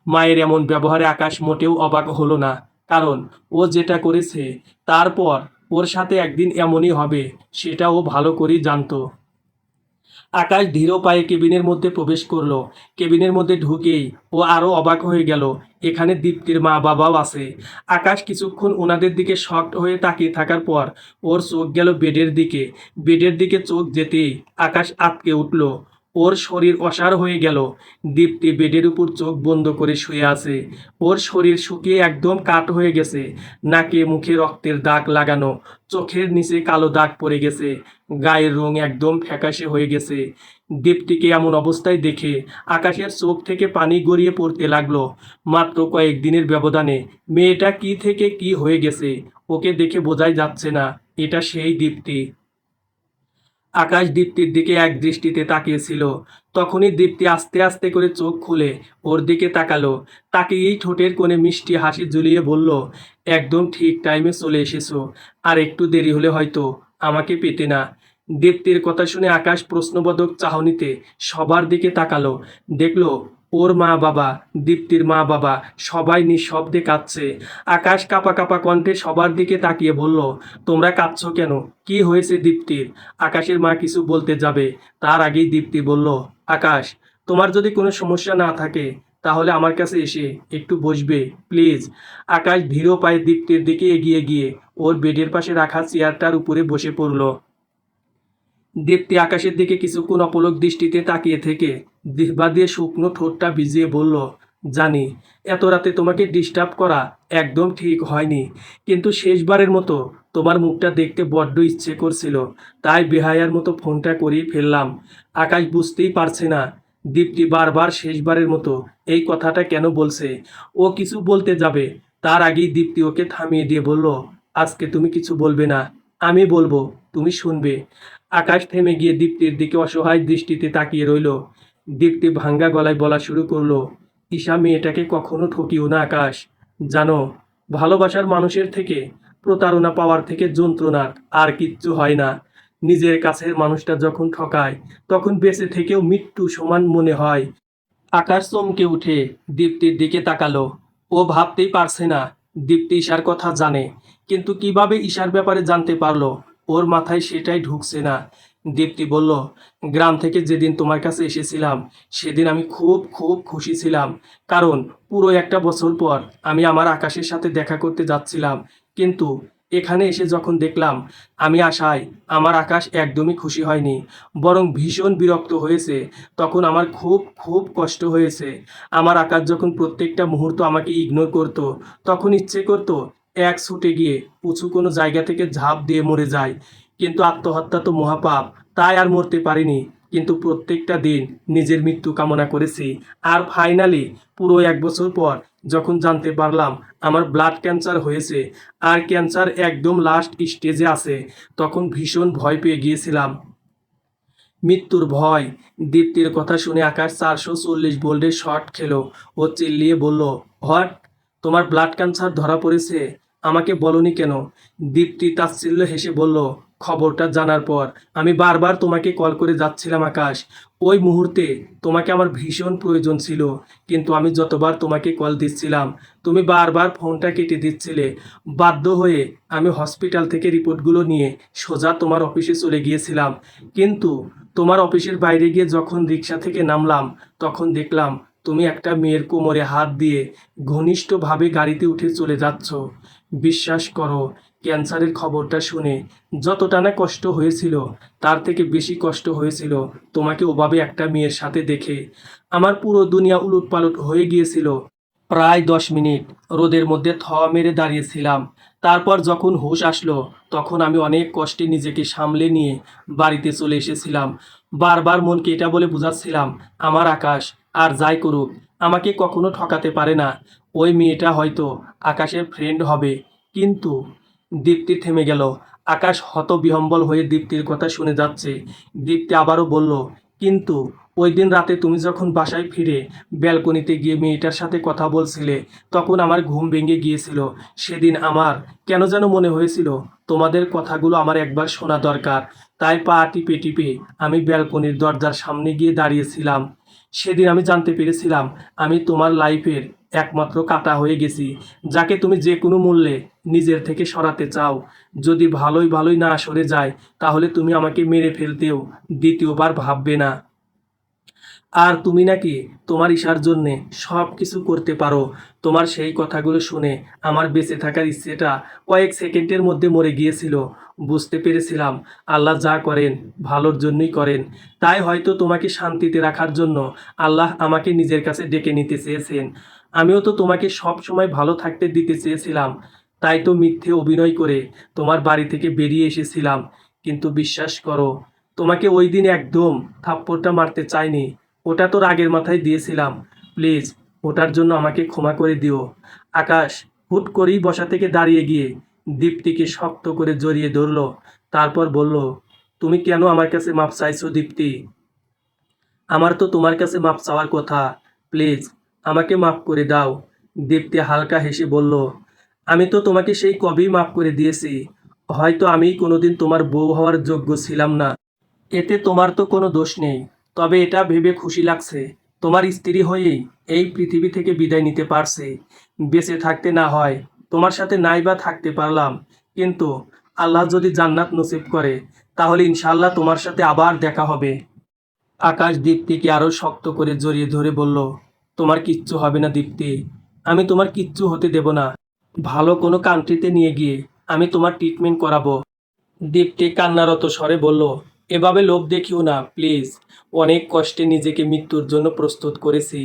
মায়ের এমন ব্যবহারে আকাশ মোটেও অবাক হলো না, কারণ ও যেটা করেছে তারপর ওর সাথে একদিন এমনই হবে সেটা ও ভালো করেই জানতো। আকাশ ধীর পায়ে কেবিনের মধ্যে প্রবেশ করলো। কেবিনের মধ্যে ঢুকেই ও আরও অবাক হয়ে গেল, এখানে দীপ্তির মা বাবাও আছে। আকাশ কিছুক্ষণ ওনাদের দিকে শকড হয়ে তাকিয়ে থাকার পর ওর চোখ গেল বেডের দিকে। বেডের দিকে চোখ যেতেই আকাশ আঁতকে উঠল। ওর শরীর অসাড় হয়ে গেল। দীপ্তি বেডের উপর চোখ বন্ধ করে শুয়ে আছে। ওর শরীর শুকিয়ে একদম কাঠ হয়ে গেছে। নাকে মুখে রক্তের দাগ লাগানো, চোখের নিচে কালো দাগ পড়ে গেছে, গায়ের রং একদম ফ্যাকাশে হয়ে গেছে। দীপ্তিকে এমন অবস্থায় দেখে আকাশের চোখ থেকে পানি গড়িয়ে পড়তে লাগলো। মাত্র কয়েকদিনের ব্যবধানে মেয়েটা কি থেকে কি হয়ে গেছে, ওকে দেখে বোঝাই যাচ্ছে না এটা সেই দীপ্তি। আকাশ দীপ্তির দিকে এক দৃষ্টিতে তাকিয়েছিল। তখনই দীপ্তি আস্তে আস্তে করে চোখ খুলে ওর দিকে তাকালো। তাকিয়েই ঠোঁটের কোণে মিষ্টি হাসি ঝুলিয়ে বলল, একদম ঠিক টাইমে চলে এসেছো। আর একটু দেরি হলে হয়তো আমাকে পেতে না। দীপ্তির কথা শুনে আকাশ প্রশ্নবোধক চাহনিতে সবার দিকে তাকালো। দেখলো ওর মা বাবা, দীপ্তির মা বাবা সবাই নিঃশব্দে কাঁদছে। আকাশ কাঁপা কাঁপা কণ্ঠে সবার দিকে তাকিয়ে বলল, তোমরা কাঁদছো কেন? কি হয়েছে দীপ্তির? আকাশের মা কিছু বলতে যাবে, তার আগেই দীপ্তি বলল, আকাশ, তোমার যদি কোনো সমস্যা না থাকে তাহলে আমার কাছে এসে একটু বসবে প্লিজ। আকাশ ধীর পায়ে দীপ্তির দিকে এগিয়ে গিয়ে ওর বেডের পাশে রাখা চেয়ারটার উপরে বসে পড়ল। দীপ্তি আকাশের দিকে কিছুক্ষণ অপলক দৃষ্টিতে তাকিয়ে থেকে জিহ্বা দিয়ে শুকনো ঠোঁটটা ভিজিয়ে বলল, জানি এত রাতে তোমাকে ডিস্টার্ব করা একদম ঠিক হয়নি, কিন্তু শেষবারের মতো তোমার মুখটা দেখতে বড্ড ইচ্ছে করছিল, তাই বেহায়ার মতো ফোনটা করেই ফেললাম। আকাশ বুঝতেই পারছে না দীপ্তি বারবার শেষবারের মতো এই কথাটা কেন বলছে। ও কিছু বলতে যাবে, তার আগেই দীপ্তি ওকে থামিয়ে দিয়ে বলল, আজকে তুমি কিছু বলবে না, আমি বলবো, তুমি শুনবে। আকাশ থেমে গিয়ে দীপ্তির দিকে অসহায় দৃষ্টিতে তাকিয়ে রইল। দীপ্তি ভাঙ্গা গলায় বলা শুরু করলো, ঈশা মেয়েটাকে কখনো ঠকিও না আকাশ। জানো, ভালোবাসার মানুষের থেকে প্রতারণা পাওয়ার থেকে যন্ত্রণার আর কিচ্ছু হয় না। নিজের কাছের মানুষটা যখন ঠকায় তখন বেঁচে থেকেও মৃত্যু সমান মনে হয়। আকাশ চমকে উঠে দীপ্তির দিকে তাকালো। ও ভাবতেই পারছে না দীপ্তি ঈশার কথা জানে, কিন্তু কিভাবে ঈশার ব্যাপারে জানতে পারলো ওর মাথায় সেটাই ঢুকছে না। দীপ্তি বলল, গ্রাম থেকে যেদিন তোমার কাছে এসেছিলাম সেদিন আমি খুব খুব খুশি ছিলাম, কারণ পুরো একটা বছর পর আমি আমার আকাশের সাথে দেখা করতে যাচ্ছিলাম। কিন্তু এখানে এসে যখন দেখলাম আমি আশায় আমার আকাশ একদমই খুশি হয়নি, বরং ভীষণ বিরক্ত হয়েছে। তখন আমার খুব খুব কষ্ট হয়েছে। আমার আকাশ যখন প্রত্যেকটা মুহূর্ত আমাকে ইগনোর করতো, তখন ইচ্ছে করতো এক ছুটে গিয়ে উঁচু কোনো জায়গা থেকে ঝাঁপ দিয়ে মরে যায়, কিন্তু আত্মহত্যা তো মহাপাপ, তাই আর মরতে পারিনি। কিন্তু প্রত্যেকটা দিন নিজের মৃত্যু কামনা করেছি। আর ফাইনালি পুরো এক বছর পর যখন জানতে পারলাম আমার ব্লাড ক্যান্সার হয়েছে আর ক্যান্সার একদম লাস্ট স্টেজে আছে, তখন ভীষণ ভয় পেয়ে গিয়েছিলাম। মৃত্যুর ভয়। দীপ্তির কথা শুনে আকাশ 440 ভোল্টের শট খেলো। ও চিল্লিয়ে বলল, হোয়াট? তোমার ব্লাড ক্যান্সার ধরা পড়েছে? আমাকে বলনি কেন? দীপ্তি তাচ্ছিল্য হেসে বলল, খবরটা জানার পর আমি বারবার তোমাকে কল করে যাচ্ছিলাম আকাশ। ওই মুহূর্তে তোমাকে আমার ভীষণ প্রয়োজন ছিল, কিন্তু আমি যতবার তোমাকে কল দিচ্ছিলাম তুমি বারবার ফোনটা কেটে দিচ্ছিলে। বাধ্য হয়ে আমি হসপিটাল থেকে রিপোর্টগুলো নিয়ে সোজা তোমার অফিসে চলে গিয়েছিলাম। কিন্তু তোমার অফিসের বাইরে গিয়ে যখন রিক্সা থেকে নামলাম, তখন দেখলাম তুমি একটা মেয়ের কোমরে হাত দিয়ে ঘনিষ্ঠভাবে গাড়িতে উঠে চলে যাচ্ছ। বিশ্বাস করো, ক্যান্সারের খবরটা শুনে যতটা না কষ্ট হয়েছিল, তার থেকে বেশি কষ্ট হয়েছিল তোমাকে ওভাবে একটা মেয়ের সাথে দেখে। আমার পুরো দুনিয়া উলটপালট হয়ে গিয়েছিল। প্রায় 10 মিনিট রোদের মধ্যে মেরে দাঁড়িয়েছিলাম। তারপর যখন হুঁশ আসলো, তখন আমি অনেক কষ্টে নিজেকে সামলে নিয়ে বাড়িতে চলে এসেছিলাম। বারবার মনকে এটা বলে বোঝাচ্ছিলাম, আমার আকাশ আর যাই করুক আমাকে কখনো ঠকাতে পারে না। ওই মেয়েটা হয়তো আকাশের ফ্রেন্ড হবে। কিন্তু দীপ্তি থেমে গেল। আকাশ হতবিহ্বল হয়ে দীপ্তির কথা শুনে যাচ্ছে। দীপ্তি আবারও বলল, কিন্তু ওই দিন রাতে তুমি যখন বাসায় ফিরে ব্যালকনিতে গিয়ে মেয়েটার সাথে কথা বলছিলে, তখন আমার ঘুম ভেঙে গিয়েছিল। সেদিন আমার কেন যেন মনে হয়েছিল তোমাদের কথাগুলো আমার একবার শোনা দরকার। তাই পা টিপে টিপে আমি ব্যালকনির দরজার সামনে গিয়ে দাঁড়িয়েছিলাম। সেদিন আমি জানতে পেরেছিলাম আমি তোমার লাইফের একমাত্র কাঁটা হয়ে গেছি, যাকে তুমি যে কোনো মূল্যে নিজের থেকে সরাতে চাও। যদি ভালোই ভালোই না সরে যায়, তাহলে তুমি আমাকে মেরে ফেলতেও দ্বিতীয়বার ভাববে না। আর তুমি নাকি তোমার ইশার জন্যে সব কিছু করতে পারো। তোমার সেই কথাগুলো শুনে আমার বেঁচে থাকার ইচ্ছেটা কয়েক সেকেন্ডের মধ্যে মরে গিয়েছিল। বুঝতে পেরেছিলাম আল্লাহ যা করেন ভালোর জন্যই করেন। তাই হয়তো তোমাকে শান্তিতে রাখার জন্য আল্লাহ আমাকে নিজের কাছে ডেকে নিতে চেয়েছেন। আমিও তো তোমাকে সব সময় ভালো থাকতে দিতে চেয়েছিলাম। তাই তো মিথ্যে অভিনয় করে তোমার বাড়ি থেকে বেরিয়ে এসেছিলাম। কিন্তু বিশ্বাস করো, তোমাকে ওই দিন একদম থাপ্পড়টা মারতে চাইনি। ওটা তো রাগের মাথায় দিয়েছিলাম। প্লিজ ওটার জন্য আমাকে ক্ষমা করে দিও। আকাশ হুট করেই বসা থেকে দাঁড়িয়ে গিয়ে দীপ্তিকে শক্ত করে জড়িয়ে ধরল। তারপর বলল, তুমি কেন আমার কাছে মাপ চাইছো দীপ্তি? আমার তো তোমার কাছে মাপ চাওয়ার কথা। প্লিজ আমাকে মাফ করে দাও। দীপ্তি হালকা হেসে বলল, আমি তো তোমাকে সেই কবেই মাফ করে দিয়েছি। হয়তো আমি কোনোদিন তোমার বউ হওয়ার যোগ্য ছিলাম না, এতে তোমার তো কোনো দোষ নেই। তবে এটা ভেবে খুশি লাগছে তোমার স্ত্রী হয়েই এই পৃথিবী থেকে বিদায় নিতে পারছি। বেঁচে থাকতে না হয় তোমার সাথে নাই বা থাকতে পারলাম, কিন্তু আল্লাহ যদি জান্নাত নসিব করে, তাহলে ইনশাআল্লাহ তোমার সাথে আবার দেখা হবে। আকাশ দীপ্তিকে আরো শক্ত করে জড়িয়ে ধরে বলল, তোমার কিচ্ছু হবে না দীপ্তি। আমি তোমার কিচ্ছু হতে দেব না। ভালো কোনো কান্ট্রিতে নিয়ে গিয়ে আমি তোমার ট্রিটমেন্ট করাবো। দীপ্তি কান্নারত স্বরে বলল, এভাবে লোভ দেখিও না প্লিজ। অনেক কষ্টে নিজেকে মৃত্যুর জন্য প্রস্তুত করেছি।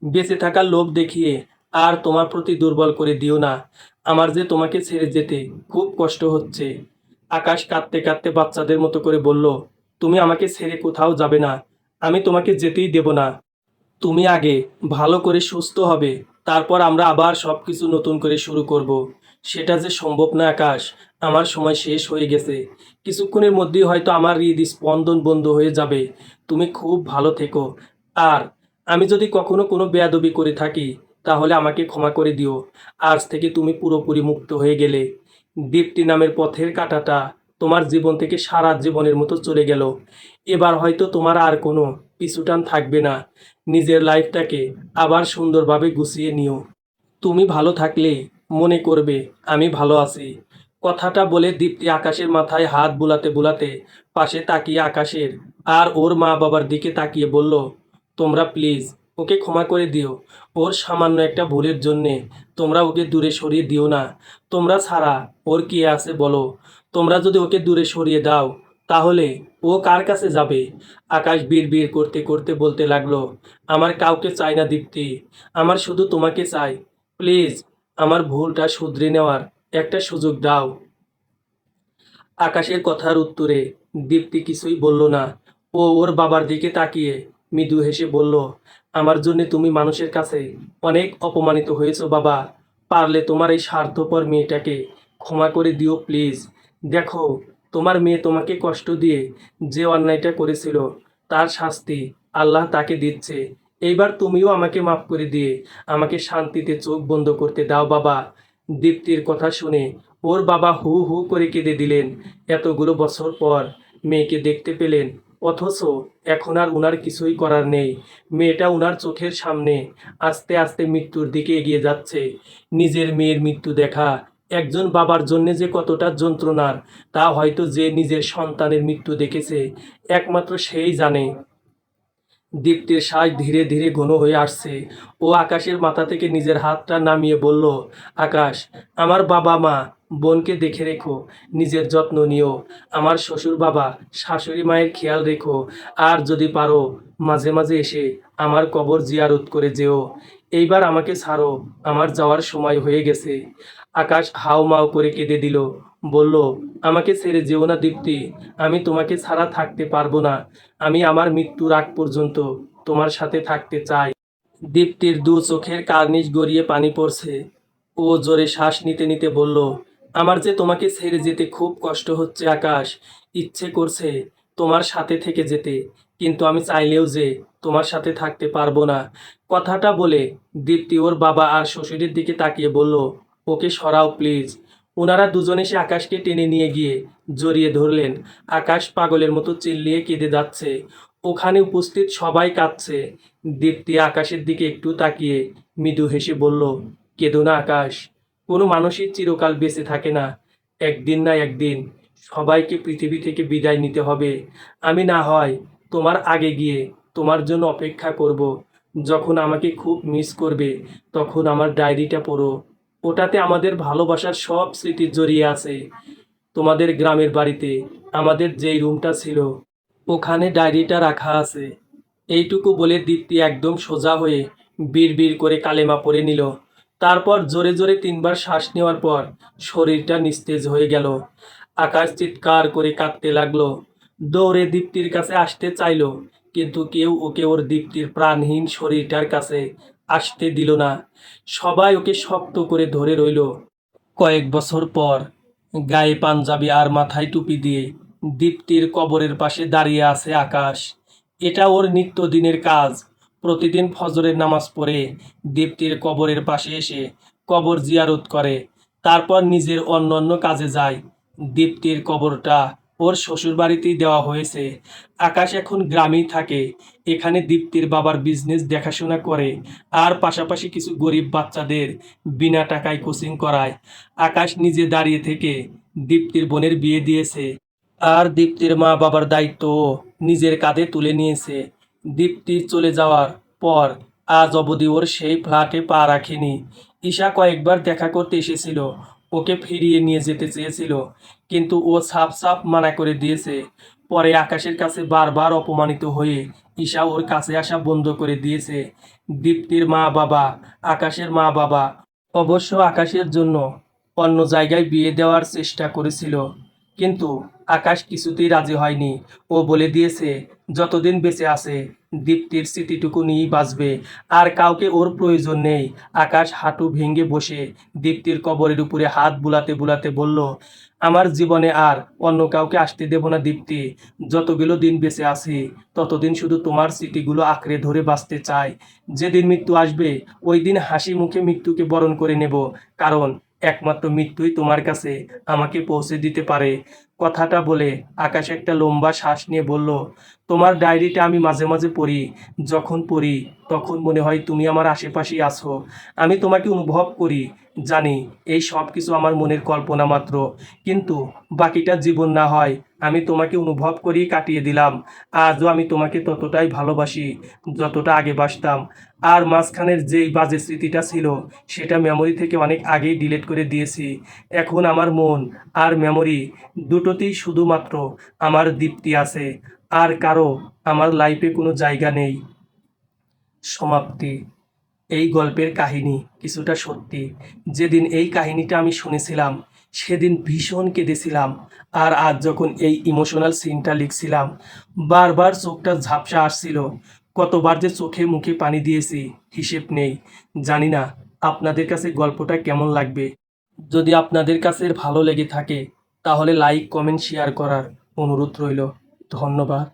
বেঁচে থাকার লোভ দেখিয়ে আর তোমার প্রতি দুর্বল করে দিও না। আমার যে তোমাকে ছেড়ে যেতে খুব কষ্ট হচ্ছে। আকাশ কাঁদতে কাঁদতে বাচ্চাদের মতো করে বলল, তুমি আমাকে ছেড়ে কোথাও যাবে না। আমি তোমাকে যেতেই দেব না। তুমি আগে ভালো করে সুস্থ হবে, তারপর আমরা আবার সব কিছু নতুন করে শুরু করব। সেটা যে সম্ভব না আকাশ, আমার সময় শেষ হয়ে গেছে। কিছুক্ষণের মধ্যেই হয়তো আমার হৃদস্পন্দন বন্ধ হয়ে যাবে। তুমি খুব ভালো থেকো। আর আমি যদি কখনো কোনো বেয়াদবি করে থাকি, তাহলে আমাকে ক্ষমা করে দিও। আজ থেকে তুমি পুরোপুরি মুক্ত হয়ে গেলে। দীপ্তি নামের পথের কাঁটাটা তোমার জীবন থেকে সারা জীবনের মতো চলে গেল। এবার হয়তো তোমার আর কোনো পিছুটান থাকবে না। নিজের লাইফটাকে আবার সুন্দরভাবে গুছিয়ে নিও। তুমি ভালো থাকলে মনে করবে আমি ভালো আছি। কথাটা বলে দীপ্তি আকাশের মাথায় হাত বুলাতে বুলাতে পাশে তাকিয়ে আকাশের আর ওর মা বাবার দিকে তাকিয়ে বলল, তোমরা প্লিজ ওকে ক্ষমা করে দিও। ওর সামান্য একটা ভুলের জন্যে তোমরা ওকে দূরে সরিয়ে দিও না। তোমরা ছাড়া ওর কে আছে বলো? তোমরা যদি ওকে দূরে সরিয়ে দাও, তাহলে ও কার কাছে যাবে? আকাশ বিড়বিড় করতে করতে বলতে লাগলো, আমার কাউকে চাই না দীপ্তি, আমার শুধু তোমাকে চাই। প্লিজ আমার ভুলটা শুধরে নেওয়ার একটা সুযোগ দাও। আকাশের কথার উত্তরে দীপ্তি কিছুই বলল না। ও ওর বাবার দিকে তাকিয়ে মৃদু হেসে বলল, আমার জন্য তুমি মানুষের কাছে অনেক অপমানিত হয়েছো বাবা। পারলে তোমার এই স্বার্থপর মেয়েটাকে ক্ষমা করে দিও প্লিজ। দেখো, তোমার মেয়ে তোমাকে কষ্ট দিয়ে যে অন্যায়টা করেছিল, তার শাস্তি আল্লাহ তাকে দিচ্ছে। এইবার তুমিও আমাকে মাফ করে দিয়ে আমাকে শান্তিতে চোখ বন্ধ করতে দাও বাবা। দীপ্তির কথা শুনে ওর বাবা হু হু করে কেঁদে দিলেন। এতগুলো বছর পর মেয়েকে দেখতে পেলেন, অথচ এখন আর উনার কিছুই করার নেই। মেয়েটা উনার চোখের সামনে আস্তে আস্তে মৃত্যুর দিকে এগিয়ে যাচ্ছে। নিজের মেয়ের মৃত্যু দেখা একজন বাবার জন্য যে কতটা যন্ত্রণার, তা হয়তো যে নিজের সন্তানের মৃত্যু দেখেছে একমাত্র সেই জানে। দীপ্তির শ্বাস ধীরে ধীরে ঘন হয়ে আসছে। ও আকাশের মাথা থেকে নিজের হাতটা নামিয়ে বলল, আকাশ, আমার বাবা মা বোনকে দেখে রেখো, নিজের যত্ন নিও। আমার শ্বশুর বাবা শাশুড়ি মায়ের খেয়াল রেখো। আর যদি পারো মাঝে মাঝে এসে আমার কবর জিয়ারত করে যেও। এইবার আমাকে ছাড়ো, আমার যাওয়ার সময় হয়ে গেছে। আকাশ হাউমাউ করে কেঁদে দিল, বলল, আমাকে ছেড়ে যেও না দীপ্তি, আমি তোমাকে ছাড়া থাকতে পারবো না। আমি আমার মৃত্যুর আগ পর্যন্ত তোমার সাথে থাকতে চাই। দীপ্তির দু চোখের কার্নিশ গড়িয়ে পানি পড়ছে। ও জোরে শ্বাস নিতে নিতে বলল, আমার যে তোমাকে ছেড়ে যেতে খুব কষ্ট হচ্ছে আকাশ। ইচ্ছে করছে তোমার সাথে থেকে যেতে, কিন্তু আমি চাইলেও যে তোমার সাথে থাকতে পারবো না। কথাটা বলে দীপ্তি ওর বাবা আর শ্বশুরের দিকে তাকিয়ে বলল, ওকে সরাও প্লিজ। ওনারা দুজনে সে আকাশকে টেনে নিয়ে গিয়ে জড়িয়ে ধরলেন। আকাশ পাগলের মতো চিল্লিয়ে কেঁদে যাচ্ছে। ওখানে উপস্থিত সবাই কাঁদছে। দীপ্তি আকাশের দিকে একটু তাকিয়ে মৃদু হেসে বলল, কেঁদো না আকাশ, কোনো মানুষই চিরকাল বেঁচে থাকে না। একদিন না একদিন সবাইকে পৃথিবী থেকে বিদায় নিতে হবে। আমি না হয় তোমার আগে গিয়ে তোমার জন্য অপেক্ষা করব। যখন আমাকে খুব মিস করবে তখন আমার ডায়েরিটা পড়ো। ওটাতে আমাদের ভালোবাসার সব স্মৃতি জড়িয়ে আছে। তোমাদের গ্রামের বাড়িতে আমাদের যেই রুমটা ছিল ওখানে ডায়েরিটা রাখা আছে। এইটুকু বলে দীপ্তি একদম সোজা হয়ে বিড়বিড় করে কালেমা পড়ে নিল। তারপর জোরে জোরে 3 বার শ্বাস নেওয়ার পর শরীরটা নিস্তেজ হয়ে গেল। আকাশ চিৎকার করে কাঁদতে লাগলো। দৌড়ে দীপ্তির কাছে আসতে চাইলো, কিন্তু কেউ ওকে ওর দীপ্তির প্রাণহীন শরীরটার কাছে আসতে দিল না। সবাই ওকে শক্ত করে ধরে রইল। কয়েক বছর পর গায়ে পাঞ্জাবি আর মাথায় টুপি দিয়ে দীপ্তির কবরের পাশে দাঁড়িয়ে আছে আকাশ। এটা ওর নিত্যদিনের কাজ। প্রতিদিন ফজরের নামাজ পড়ে দীপ্তির কবরের পাশে এসে কবর জিয়ারত করে, তারপর নিজের অন্যান্য কাজে যায়। দীপ্তির কবরটা ওর শ্বশুর বাড়িতেই দেওয়া হয়েছে। আকাশ এখন গ্রামেই থাকে। এখানে দীপ্তির বাবার বিজনেস দেখাশোনা করে, আর পাশাপাশি কিছু গরিব বাচ্চাদের বিনা টাকায় কোচিং করায়। আকাশ নিজে দাঁড়িয়ে থেকে দীপ্তির বোনের বিয়ে দিয়েছে, আর দীপ্তির মা বাবার দায়িত্ব নিজের কাঁধে তুলে নিয়েছে। দীপ্তি চলে যাওয়ার পর আজ অবধি ওর সেই ফ্ল্যাটে পা রাখেনি। ঈশা কয়েকবার দেখা করতে এসেছিল, ওকে ফিরিয়ে নিয়ে যেতে চেয়েছিল, কিন্তু ও সাফ সাফ মানা করে দিয়েছে। পরে আকাশের কাছে বারবার অপমানিত হয়ে ঈশা ওর কাছে আসা বন্ধ করে দিয়েছে। দীপ্তির মা বাবা, আকাশের মা বাবা অবশ্য আকাশের জন্য অন্য জায়গায় বিয়ে দেওয়ার চেষ্টা করেছিল, কিন্তু আকাশ কিছুতেই রাজি হয়নি। ও বলে দিয়েছে যতদিন বেঁচে আছে দীপ্তির স্মৃতিটুকু নিয়েই বাঁচবে, আর কাউকে ওর প্রয়োজন নেই। আকাশ হাঁটু ভেঙে বসে দীপ্তির কবরের উপরে হাত বুলাতে বুলাতে বলল, আমার জীবনে আর অন্য কাউকে আসতে দেব না দীপ্তি। যতগুলো দিন বেঁচে আছি ততদিন শুধু তোমার স্মৃতিগুলো আঁকড়ে ধরে বাঁচতে চাই। যেদিন মৃত্যু আসবে ওই দিন হাসি মুখে মৃত্যুকে বরণ করে নেব, কারণ একমাত্র মৃত্যুই তোমার কাছে আমাকে পৌঁছে দিতে পারে। কথাটা বলে আকাশ একটা লম্বা শ্বাস নিয়ে বলল, তোমার ডায়েরিটা আমি মাঝে মাঝে পড়ি। যখন পড়ি তখন মনে হয় তুমি আমার আশেপাশেই আছো। আমি তোমাকে অনুভব করি। জানি এই সব কিছু আমার মনের কল্পনা মাত্র, কিন্তু বাকিটা জীবন না হয় আমি তোমাকে অনুভব করেই কাটিয়ে দিলাম। আজও আমি তোমাকে ততটাই ভালোবাসি যতটা আগে বাসতাম। আর মাঝখানের যেই বাজে স্মৃতিটা ছিল সেটা মেমোরি থেকে অনেক আগেই ডিলিট করে দিয়েছি। এখন আমার মন আর মেমোরি দুটোতেই শুধুমাত্র আমার দীপ্তি আছে, আর কারো আমার লাইফে কোনো জায়গা নেই। সমাপ্তি। এই গল্পের কাহিনী কিছুটা সত্যি। যেদিন এই কাহিনীটা আমি শুনেছিলাম সেদিন ভীষণ কেঁদেছিলাম। আর আজ যখন এই ইমোশনাল সিনটা লিখছিলাম বারবার চোখটা ঝাপসা আসছিল। কতবার যে চোখে মুখে পানি দিয়েছি হিসেব নেই। জানি না আপনাদের কাছে গল্পটা কেমন লাগবে। যদি আপনাদের কাছে ভালো লেগে থাকে তাহলে লাইক কমেন্ট শেয়ার করার অনুরোধ রইল। ধন্যবাদ।